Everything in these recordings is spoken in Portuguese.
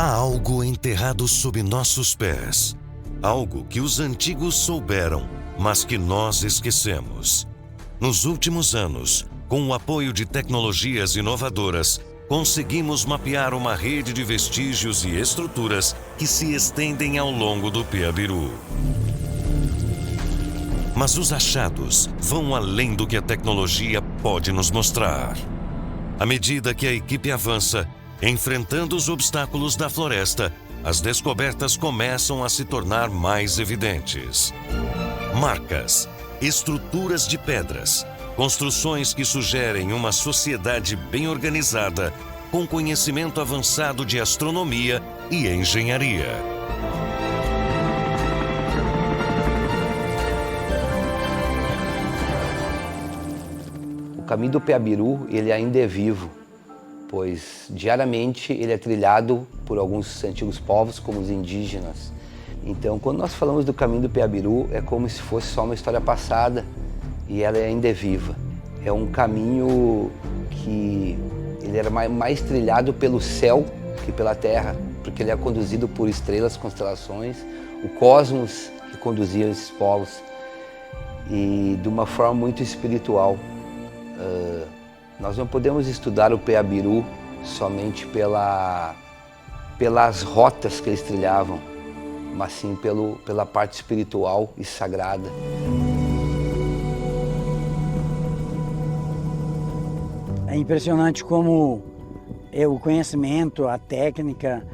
Há algo enterrado sob nossos pés. Algo que os antigos souberam, mas que nós esquecemos. Nos últimos anos, com o apoio de tecnologias inovadoras, conseguimos mapear uma rede de vestígios e estruturas que se estendem ao longo do Piabiru. Mas os achados vão além do que a tecnologia pode nos mostrar. À medida que a equipe avança, enfrentando os obstáculos da floresta, as descobertas começam a se tornar mais evidentes. Marcas, estruturas de pedras, construções que sugerem uma sociedade bem organizada, com conhecimento avançado de astronomia e engenharia. O caminho do Piabiru, ele ainda é vivo, pois diariamente ele é trilhado por alguns antigos povos, como os indígenas. Então, quando nós falamos do caminho do Piabiru, é como se fosse só uma história passada e ela ainda é viva. É um caminho que ele era mais trilhado pelo céu que pela terra, porque ele é conduzido por estrelas, constelações, o cosmos que conduzia esses povos e de uma forma muito espiritual. Nós não podemos estudar o Piabiru somente pelas rotas que eles trilhavam, mas sim pela parte espiritual e sagrada. É impressionante como o conhecimento, a técnica,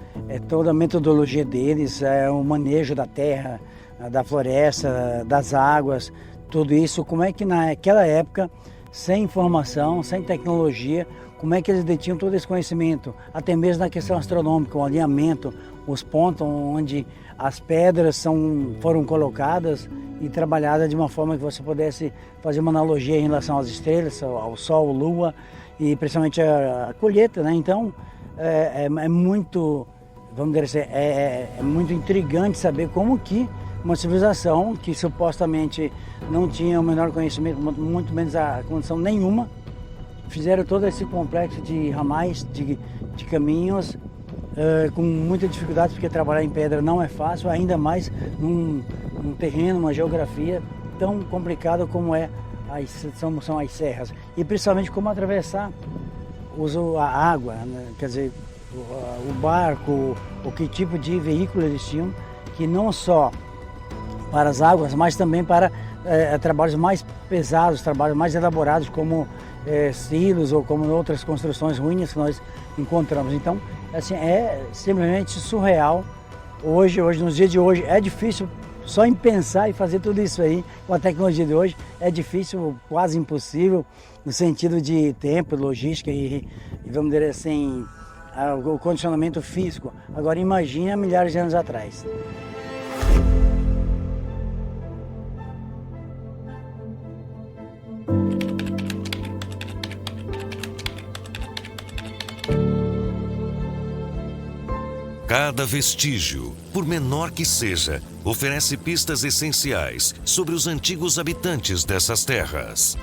toda a metodologia deles, o manejo da terra, da floresta, das águas, tudo isso, como é que naquela época, sem informação, sem tecnologia, como é que eles detinham todo esse conhecimento, até mesmo na questão astronômica, o alinhamento, os pontos onde as pedras foram colocadas e trabalhadas de uma forma que você pudesse fazer uma analogia em relação às estrelas, ao Sol, Lua e principalmente a colheita, né? Então é muito, vamos dizer assim, é muito intrigante saber como que uma civilização que supostamente não tinha o menor conhecimento, muito menos a condição nenhuma, fizeram todo esse complexo de ramais, de caminhos, com muita dificuldade, porque trabalhar em pedra não é fácil, ainda mais num terreno, uma geografia tão complicada como são as serras. E principalmente como atravessar a água, né? Quer dizer, o barco, o que tipo de veículo eles tinham, que não só para as águas, mas também para trabalhos mais pesados, trabalhos mais elaborados, como silos ou como outras construções ruínas que nós encontramos. Então, assim, é simplesmente surreal. Hoje, nos dias de hoje, é difícil só em pensar e fazer tudo isso aí com a tecnologia de hoje. É difícil, quase impossível, no sentido de tempo, logística e vamos dizer assim, o condicionamento físico. Agora, imagine há milhares de anos atrás. Cada vestígio, por menor que seja, oferece pistas essenciais sobre os antigos habitantes dessas terras.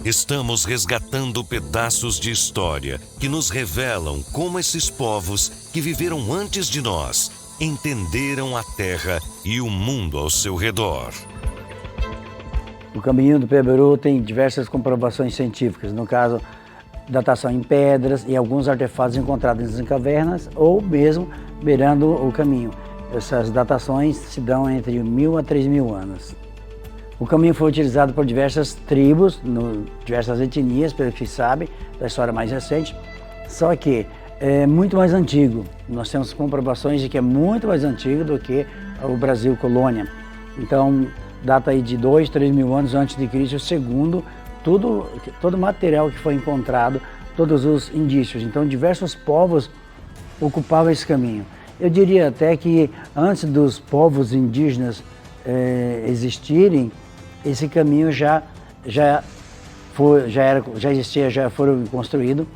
Estamos resgatando pedaços de história que nos revelam como esses povos que viveram antes de nós entenderam a terra e o mundo ao seu redor. O caminho do Piabiru tem diversas comprovações científicas, no caso, datação em pedras e alguns artefatos encontrados em cavernas ou mesmo beirando o caminho. Essas datações se dão entre 1000 a 3000 anos. O caminho foi utilizado por diversas tribos, diversas etnias, pelo que se sabe, da história mais recente, só que é muito mais antigo. Nós temos comprovações de que é muito mais antigo do que o Brasil colônia. Então, data aí de 2, 3 mil anos antes de Cristo, segundo todo o material que foi encontrado, todos os indícios. Então, diversos povos ocupavam esse caminho. Eu diria até que antes dos povos indígenas existirem, esse caminho já existia, já foram construído.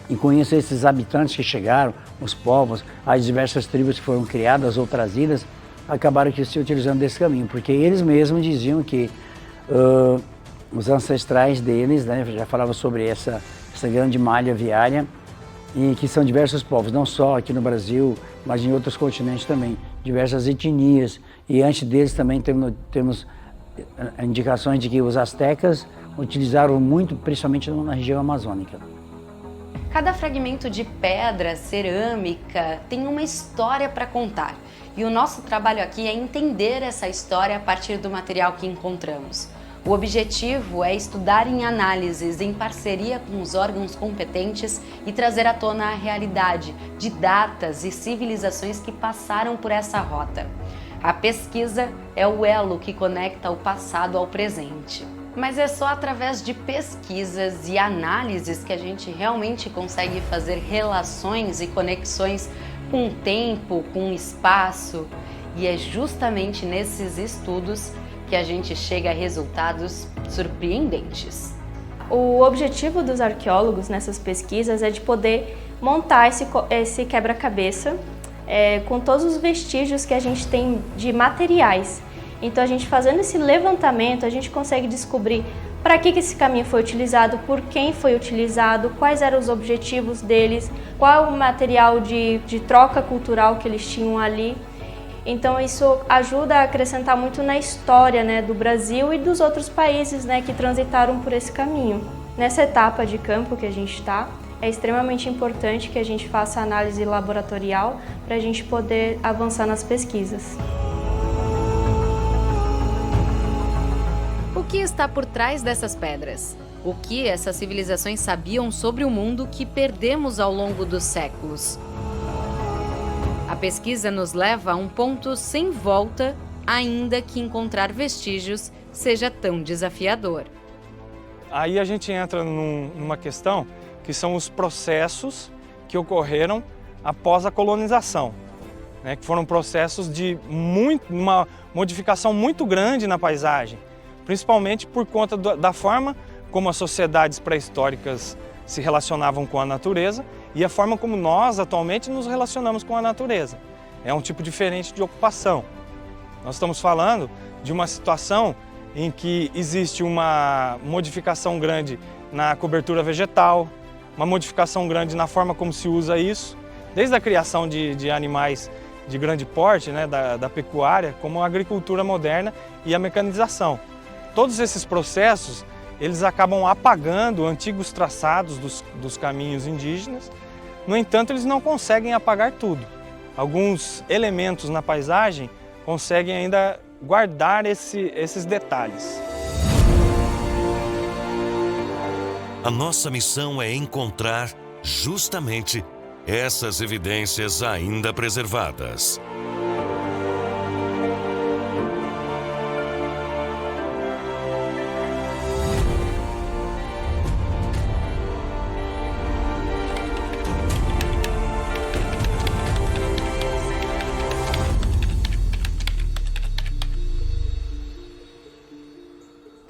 E com isso, esses habitantes que chegaram, os povos, as diversas tribos que foram criadas ou trazidas, acabaram se utilizando desse caminho, porque eles mesmos diziam que os ancestrais deles, né, já falavam sobre essa grande malha viária, e que são diversos povos, não só aqui no Brasil, mas em outros continentes também, diversas etnias. E antes deles também temos indicações de que os astecas utilizaram muito, principalmente na região amazônica. Cada fragmento de pedra, cerâmica, tem uma história para contar. E o nosso trabalho aqui é entender essa história a partir do material que encontramos. O objetivo é estudar em análises, em parceria com os órgãos competentes e trazer à tona a realidade de datas e civilizações que passaram por essa rota. A pesquisa é o elo que conecta o passado ao presente. Mas é só através de pesquisas e análises que a gente realmente consegue fazer relações e conexões com o tempo, com o espaço. E é justamente nesses estudos que a gente chega a resultados surpreendentes. O objetivo dos arqueólogos nessas pesquisas é de poder montar esse quebra-cabeça com todos os vestígios que a gente tem de materiais. Então, a gente fazendo esse levantamento, a gente consegue descobrir para que esse caminho foi utilizado, por quem foi utilizado, quais eram os objetivos deles, qual o material de troca cultural que eles tinham ali. Então, isso ajuda a acrescentar muito na história, né, do Brasil e dos outros países, né, que transitaram por esse caminho. Nessa etapa de campo que a gente está, é extremamente importante que a gente faça análise laboratorial para a gente poder avançar nas pesquisas. O que está por trás dessas pedras? O que essas civilizações sabiam sobre o mundo que perdemos ao longo dos séculos? A pesquisa nos leva a um ponto sem volta, ainda que encontrar vestígios seja tão desafiador. Aí a gente entra numa questão que são os processos que ocorreram após a colonização, né, que foram processos de uma modificação muito grande na paisagem, principalmente por conta da forma como as sociedades pré-históricas se relacionavam com a natureza e a forma como nós atualmente nos relacionamos com a natureza. É um tipo diferente de ocupação. Nós estamos falando de uma situação em que existe uma modificação grande na cobertura vegetal, uma modificação grande na forma como se usa isso, desde a criação de animais de grande porte, né, da pecuária, como a agricultura moderna e a mecanização. Todos esses processos, eles acabam apagando antigos traçados dos caminhos indígenas. No entanto, eles não conseguem apagar tudo. Alguns elementos na paisagem conseguem ainda guardar esses detalhes. A nossa missão é encontrar justamente essas evidências ainda preservadas.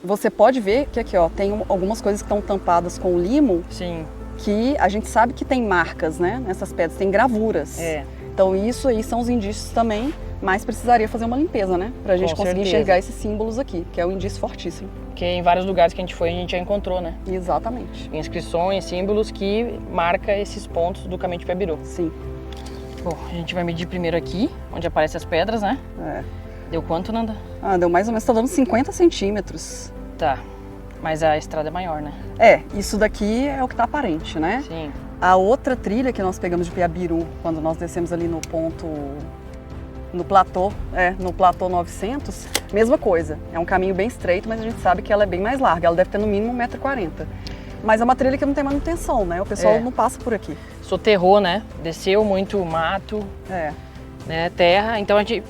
Você pode ver que aqui, ó, tem algumas coisas que estão tampadas com limo. Sim. Que a gente sabe que tem marcas, né, nessas pedras, tem gravuras. É. Então isso aí são os indícios também, mas precisaria fazer uma limpeza, né, pra gente conseguir enxergar esses símbolos aqui, que é um indício fortíssimo. Que em vários lugares que a gente foi, a gente já encontrou, né? Exatamente. Inscrições, símbolos que marcam esses pontos do caminho de Piabiru. Sim. Bom, a gente vai medir primeiro aqui, onde aparecem as pedras, né? É. Deu quanto, Nanda? Ah, deu mais ou menos, tá dando 50 centímetros. Tá, mas a estrada é maior, né? É, isso daqui é o que tá aparente, né? Sim. A outra trilha que nós pegamos de Piabiru, quando nós descemos ali no ponto, no platô 900, mesma coisa. É um caminho bem estreito, mas a gente sabe que ela é bem mais larga, ela deve ter no mínimo 1,40 m. Mas é uma trilha que não tem manutenção, né? O pessoal não passa por aqui. Soterrou, né? Desceu muito mato, né? Terra, então a gente...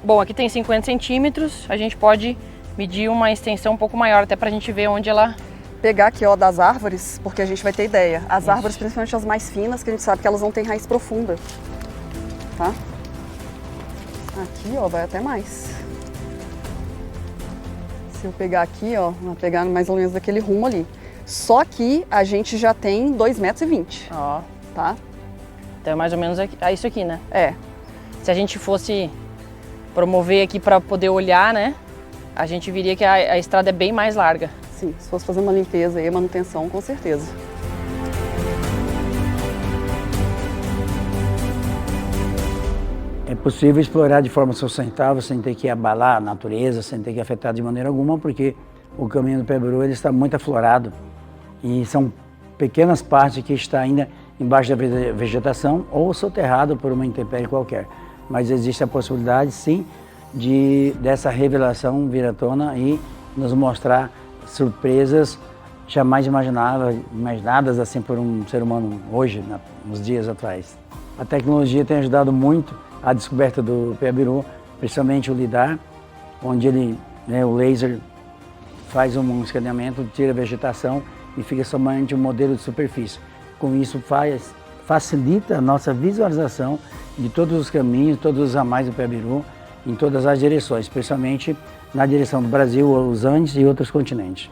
Bom, aqui tem 50 centímetros, a gente pode medir uma extensão um pouco maior, até pra gente ver onde ela... Pegar aqui, ó, das árvores, porque a gente vai ter ideia. As árvores, principalmente as mais finas, que a gente sabe que elas não têm raiz profunda, tá? Aqui, ó, vai até mais. Se eu pegar aqui, ó, vou pegar mais ou menos daquele rumo ali. Só que a gente já tem 2,20 metros. Ó. Tá? Então é mais ou menos isso aqui, né? É. Se a gente fosse promover aqui para poder olhar, né? A gente viria que a estrada é bem mais larga. Sim, se fosse fazer uma limpeza e manutenção, com certeza. É possível explorar de forma sustentável, sem ter que abalar a natureza, sem ter que afetar de maneira alguma, porque o caminho do Piabiru ele está muito aflorado e são pequenas partes que está ainda embaixo da vegetação ou soterrado por uma intempérie qualquer. Mas existe a possibilidade, sim, dessa revelação vir à tona e nos mostrar surpresas jamais imaginadas assim por um ser humano hoje, nos dias atuais. A tecnologia tem ajudado muito a descoberta do Piabiru, principalmente o LIDAR, onde o laser faz um escaneamento, tira a vegetação e fica somente um modelo de superfície. Com isso facilita a nossa visualização de todos os caminhos, todos os ramais do Piabiru, em todas as direções, especialmente na direção do Brasil, os Andes e outros continentes.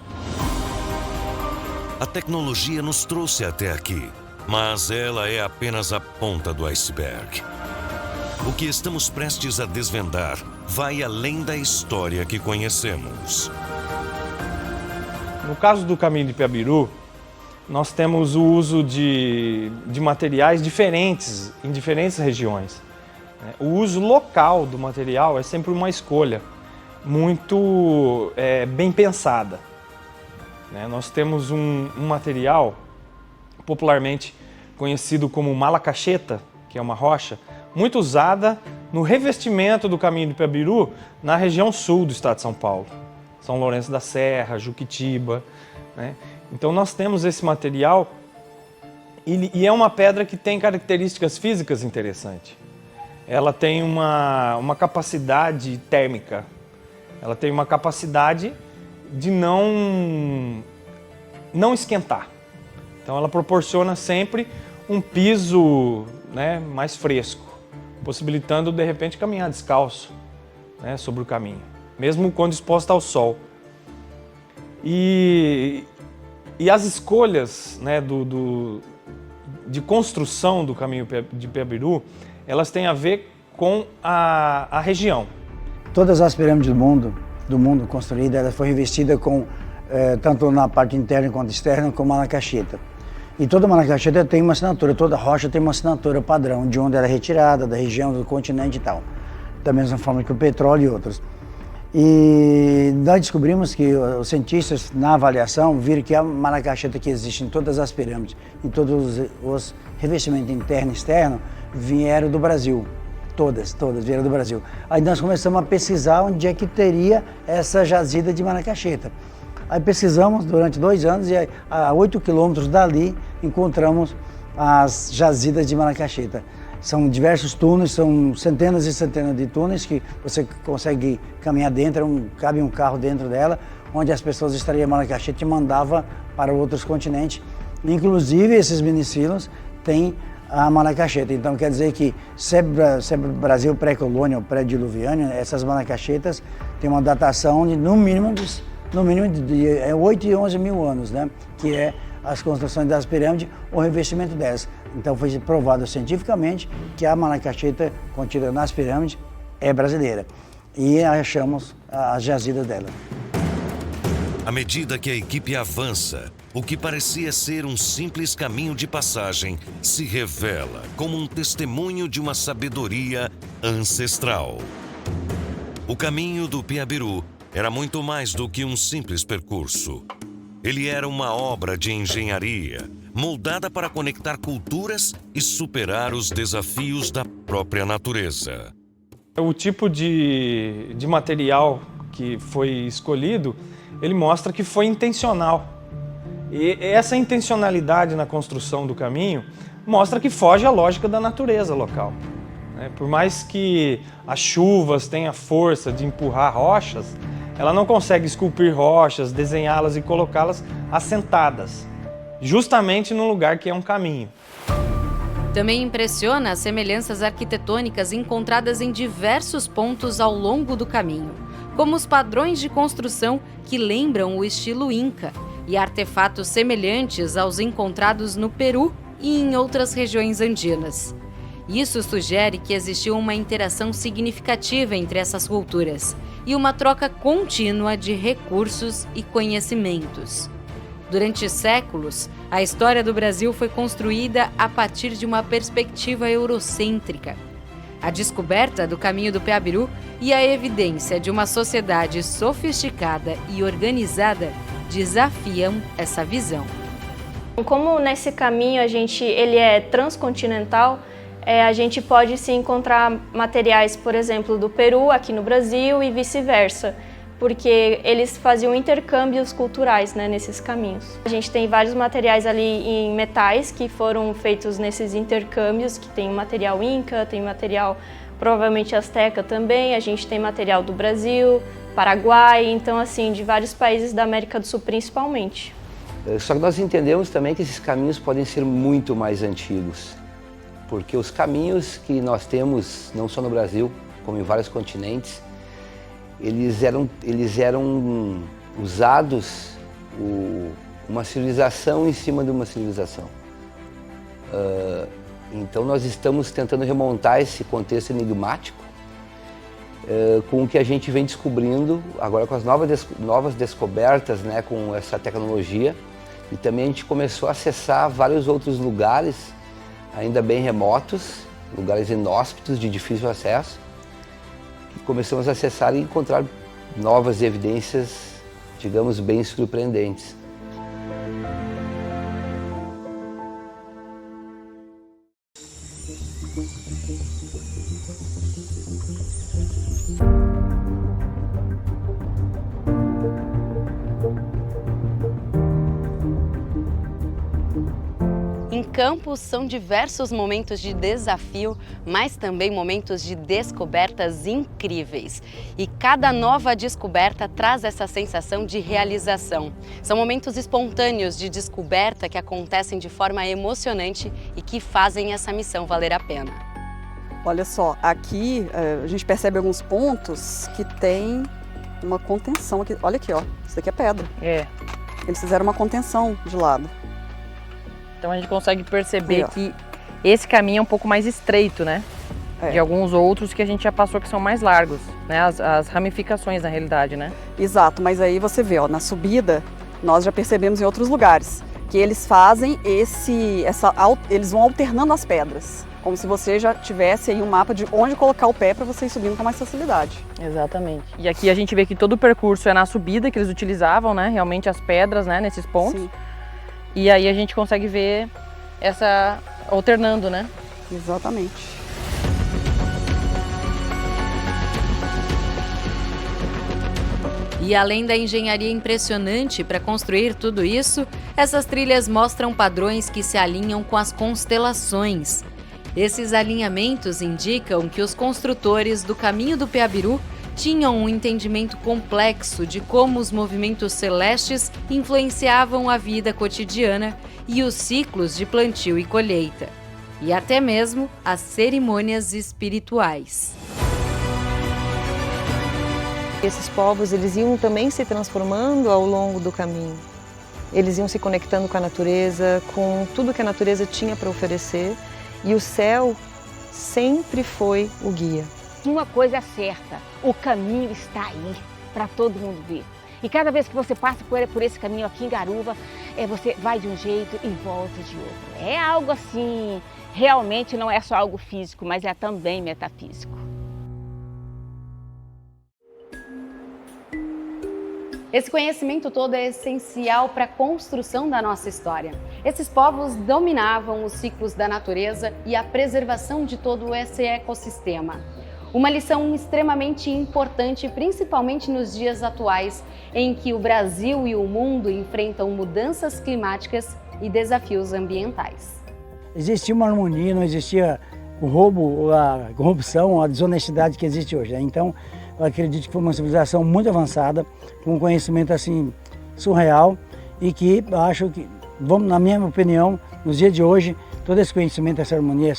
A tecnologia nos trouxe até aqui, mas ela é apenas a ponta do iceberg. O que estamos prestes a desvendar vai além da história que conhecemos. No caso do caminho de Piabiru, nós temos o uso de materiais diferentes em diferentes regiões. O uso local do material é sempre uma escolha muito bem pensada. Nós temos um material popularmente conhecido como malacacheta, que é uma rocha, muito usada no revestimento do caminho de Piabiru na região sul do estado de São Paulo. São Lourenço da Serra, Juquitiba. Então nós temos esse material e é uma pedra que tem características físicas interessantes. Ela tem uma capacidade térmica, ela tem uma capacidade de não esquentar. Então ela proporciona sempre um piso mais fresco, possibilitando de repente caminhar descalço sobre o caminho, mesmo quando exposta ao sol. E as escolhas de construção do caminho de Piabiru, elas têm a ver com a região. Todas as pirâmides do mundo construídas, ela foi revestida com, tanto na parte interna quanto externa, com malacacheta. E toda malacacheta tem uma assinatura, toda rocha tem uma assinatura padrão, de onde ela é retirada, da região, do continente e tal. Da mesma forma que o petróleo e outros. E nós descobrimos que os cientistas, na avaliação, viram que a malacacheta que existe em todas as pirâmides, em todos os revestimentos interno e externo, vieram do Brasil. Todas vieram do Brasil. Aí nós começamos a pesquisar onde é que teria essa jazida de malacacheta. Aí pesquisamos durante 2 anos e a 8 quilômetros dali encontramos as jazidas de malacacheta. São diversos túneis, são centenas e centenas de túneis que você consegue caminhar dentro, cabe um carro dentro dela, onde as pessoas extraíam malacacheta e mandavam para outros continentes. Inclusive esses minicilos têm a malacacheta. Então quer dizer que se é Brasil pré-colônia ou pré-diluviano, essas malacachetas têm uma datação de no mínimo de 8 e 11 mil anos, que é as construções das pirâmides, o revestimento delas. Então foi provado cientificamente que a malacacheta contida nas pirâmides é brasileira. E achamos as jazidas dela. À medida que a equipe avança, o que parecia ser um simples caminho de passagem se revela como um testemunho de uma sabedoria ancestral. O caminho do Piabiru era muito mais do que um simples percurso. Ele era uma obra de engenharia, moldada para conectar culturas e superar os desafios da própria natureza. O tipo de material que foi escolhido, ele mostra que foi intencional. E essa intencionalidade na construção do caminho mostra que foge à lógica da natureza local. Por mais que as chuvas tenham força de empurrar rochas, ela não consegue esculpir rochas, desenhá-las e colocá-las assentadas, justamente no lugar que é um caminho. Também impressiona as semelhanças arquitetônicas encontradas em diversos pontos ao longo do caminho, como os padrões de construção que lembram o estilo Inca e artefatos semelhantes aos encontrados no Peru e em outras regiões andinas. Isso sugere que existiu uma interação significativa entre essas culturas e uma troca contínua de recursos e conhecimentos. Durante séculos, a história do Brasil foi construída a partir de uma perspectiva eurocêntrica. A descoberta do caminho do Peabiru e a evidência de uma sociedade sofisticada e organizada desafiam essa visão. Como nesse caminho ele é transcontinental, a gente pode se encontrar materiais, por exemplo, do Peru aqui no Brasil e vice-versa, porque eles faziam intercâmbios culturais, né, nesses caminhos. A gente tem vários materiais ali em metais que foram feitos nesses intercâmbios, que tem material inca, tem material provavelmente asteca também, a gente tem material do Brasil, Paraguai, então assim, de vários países da América do Sul principalmente. Só que nós entendemos também que esses caminhos podem ser muito mais antigos, porque os caminhos que nós temos, não só no Brasil, como em vários continentes, eles eram usados uma civilização em cima de uma civilização. Então nós estamos tentando remontar esse contexto enigmático com o que a gente vem descobrindo agora com as novas descobertas, né, com essa tecnologia. E também a gente começou a acessar vários outros lugares ainda bem remotos, lugares inóspitos de difícil acesso. Começamos a acessar e encontrar novas evidências, digamos, bem surpreendentes. Em Campos são diversos momentos de desafio, mas também momentos de descobertas incríveis. E cada nova descoberta traz essa sensação de realização. São momentos espontâneos de descoberta que acontecem de forma emocionante e que fazem essa missão valer a pena. Olha só, aqui a gente percebe alguns pontos que tem uma contenção. Aqui. Olha aqui, ó, isso daqui é pedra. É. Eles fizeram uma contenção de lado. Então a gente consegue perceber que esse caminho é um pouco mais estreito, né? De alguns outros que a gente já passou que são mais largos, né? As ramificações na realidade, né? Exato, mas aí você vê, ó, na subida, nós já percebemos em outros lugares que eles fazem eles vão alternando as pedras, como se você já tivesse aí um mapa de onde colocar o pé para você ir subindo com mais facilidade. Exatamente. E aqui a gente vê que todo o percurso é na subida que eles utilizavam, né? Realmente as pedras, né? Nesses pontos. Sim. E aí a gente consegue ver essa alternando, né? Exatamente. E além da engenharia impressionante para construir tudo isso, essas trilhas mostram padrões que se alinham com as constelações. Esses alinhamentos indicam que os construtores do caminho do Peabiru tinham um entendimento complexo de como os movimentos celestes influenciavam a vida cotidiana e os ciclos de plantio e colheita, e até mesmo as cerimônias espirituais. Esses povos eles iam também se transformando ao longo do caminho. Eles iam se conectando com a natureza, com tudo que a natureza tinha para oferecer, e o céu sempre foi o guia. Uma coisa é certa, o caminho está aí para todo mundo ver. E cada vez que você passa por esse caminho aqui em Garuva, você vai de um jeito e volta de outro. É algo assim, realmente não é só algo físico, mas é também metafísico. Esse conhecimento todo é essencial para a construção da nossa história. Esses povos dominavam os ciclos da natureza e a preservação de todo esse ecossistema. Uma lição extremamente importante, principalmente nos dias atuais, em que o Brasil e o mundo enfrentam mudanças climáticas e desafios ambientais. Existia uma harmonia, não existia o roubo, a corrupção, a desonestidade que existe hoje. Então, eu acredito que foi uma civilização muito avançada, com um conhecimento assim surreal e que acho que, na minha opinião, nos dias de hoje, todo esse conhecimento, essa harmonia,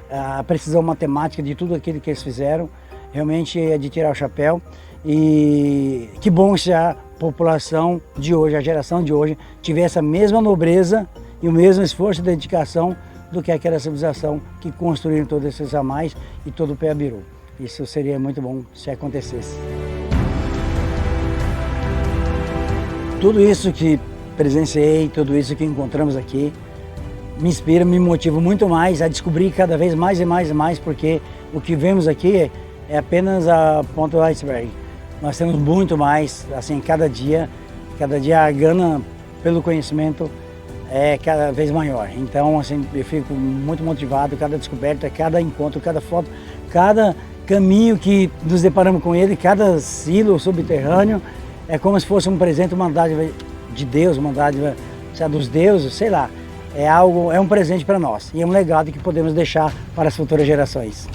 a precisão matemática de tudo aquilo que eles fizeram, realmente é de tirar o chapéu. E que bom se a população de hoje, a geração de hoje, tivesse a mesma nobreza e o mesmo esforço e dedicação do que aquela civilização que construíram todos esses ramais e todo o Peabiru. Isso seria muito bom se acontecesse. Tudo isso que presenciei, tudo isso que encontramos aqui, me inspira, me motiva muito mais a descobrir cada vez mais e mais e mais, porque o que vemos aqui é apenas a ponta do iceberg. Nós temos muito mais, assim, cada dia a gana pelo conhecimento é cada vez maior. Então, assim, eu fico muito motivado, cada descoberta, cada encontro, cada foto, cada caminho que nos deparamos com ele, cada silo subterrâneo, é como se fosse um presente, uma dádiva de Deus, uma dádiva dos deuses, sei lá. É um presente para nós e é um legado que podemos deixar para as futuras gerações.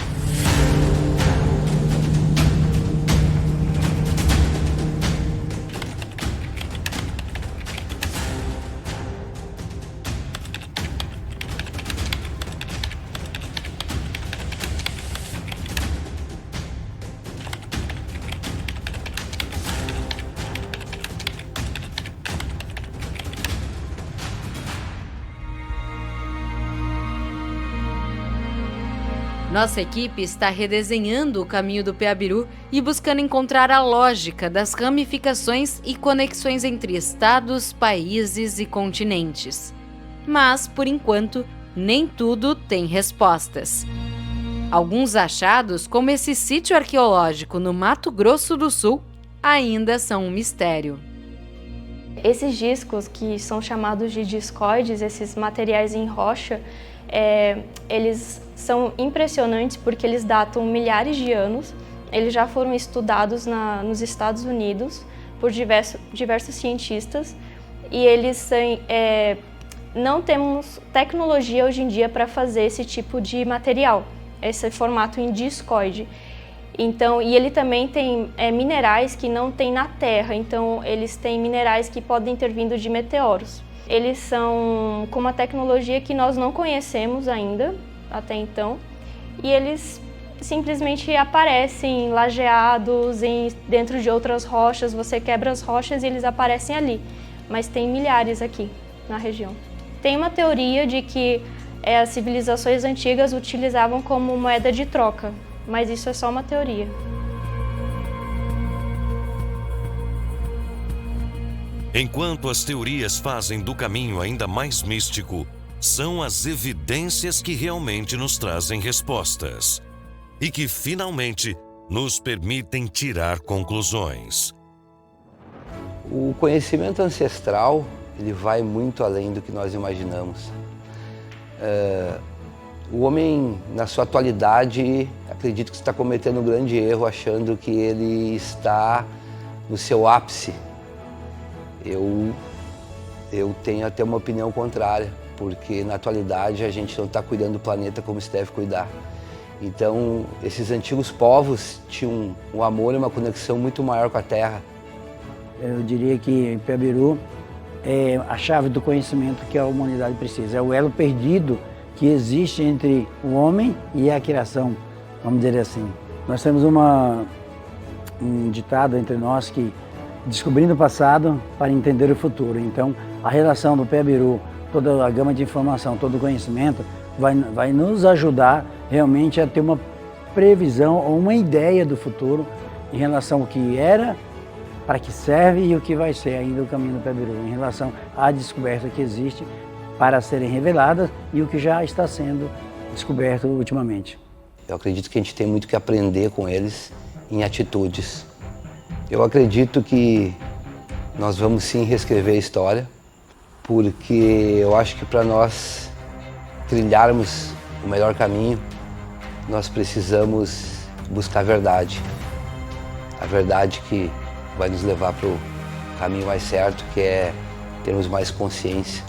Nossa equipe está redesenhando o caminho do Peabiru e buscando encontrar a lógica das ramificações e conexões entre estados, países e continentes. Mas, por enquanto, nem tudo tem respostas. Alguns achados, como esse sítio arqueológico no Mato Grosso do Sul, ainda são um mistério. Esses discos, que são chamados de discoides, esses materiais em rocha, eles são impressionantes porque eles datam milhares de anos. Eles já foram estudados nos Estados Unidos por diversos cientistas e eles não temos tecnologia hoje em dia para fazer esse tipo de material, esse formato em discoide. Então, e ele também tem minerais que não tem na Terra, então eles têm minerais que podem ter vindo de meteoros. Eles são com uma tecnologia que nós não conhecemos ainda, até então, e eles simplesmente aparecem lajeados dentro de outras rochas, você quebra as rochas e eles aparecem ali, mas tem milhares aqui na região. Tem uma teoria de que as civilizações antigas utilizavam como moeda de troca, mas isso é só uma teoria. Enquanto as teorias fazem do caminho ainda mais místico, são as evidências que realmente nos trazem respostas e que finalmente nos permitem tirar conclusões. O conhecimento ancestral, ele vai muito além do que nós imaginamos. O homem, na sua atualidade, acredito que está cometendo um grande erro achando que ele está no seu ápice. Eu tenho até uma opinião contrária, porque na atualidade a gente não está cuidando do planeta como se deve cuidar. Então, esses antigos povos tinham um amor e uma conexão muito maior com a Terra. Eu diria que Peabiru é a chave do conhecimento que a humanidade precisa. É o elo perdido que existe entre o homem e a criação, vamos dizer assim. Nós temos um ditado entre nós que descobrindo o passado para entender o futuro. Então, a relação do Peabiru, toda a gama de informação, todo o conhecimento, vai nos ajudar realmente a ter uma previsão ou uma ideia do futuro em relação ao que era, para que serve e o que vai ser ainda o caminho do Peabiru, em relação à descoberta que existe para serem reveladas e o que já está sendo descoberto ultimamente. Eu acredito que a gente tem muito que aprender com eles em atitudes. Eu acredito que nós vamos sim reescrever a história, porque eu acho que para nós trilharmos o melhor caminho, nós precisamos buscar a verdade. A verdade que vai nos levar para o caminho mais certo, que é termos mais consciência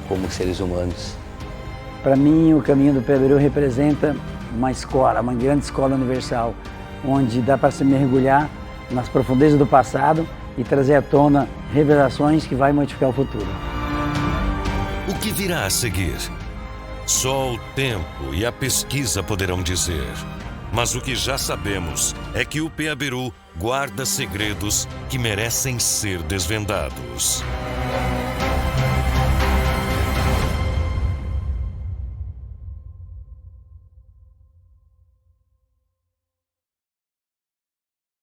como seres humanos. Para mim, o caminho do Peabiru representa uma escola, uma grande escola universal, onde dá para se mergulhar nas profundezas do passado e trazer à tona revelações que vai modificar o futuro. O que virá a seguir? Só o tempo e a pesquisa poderão dizer. Mas o que já sabemos é que o Peabiru guarda segredos que merecem ser desvendados.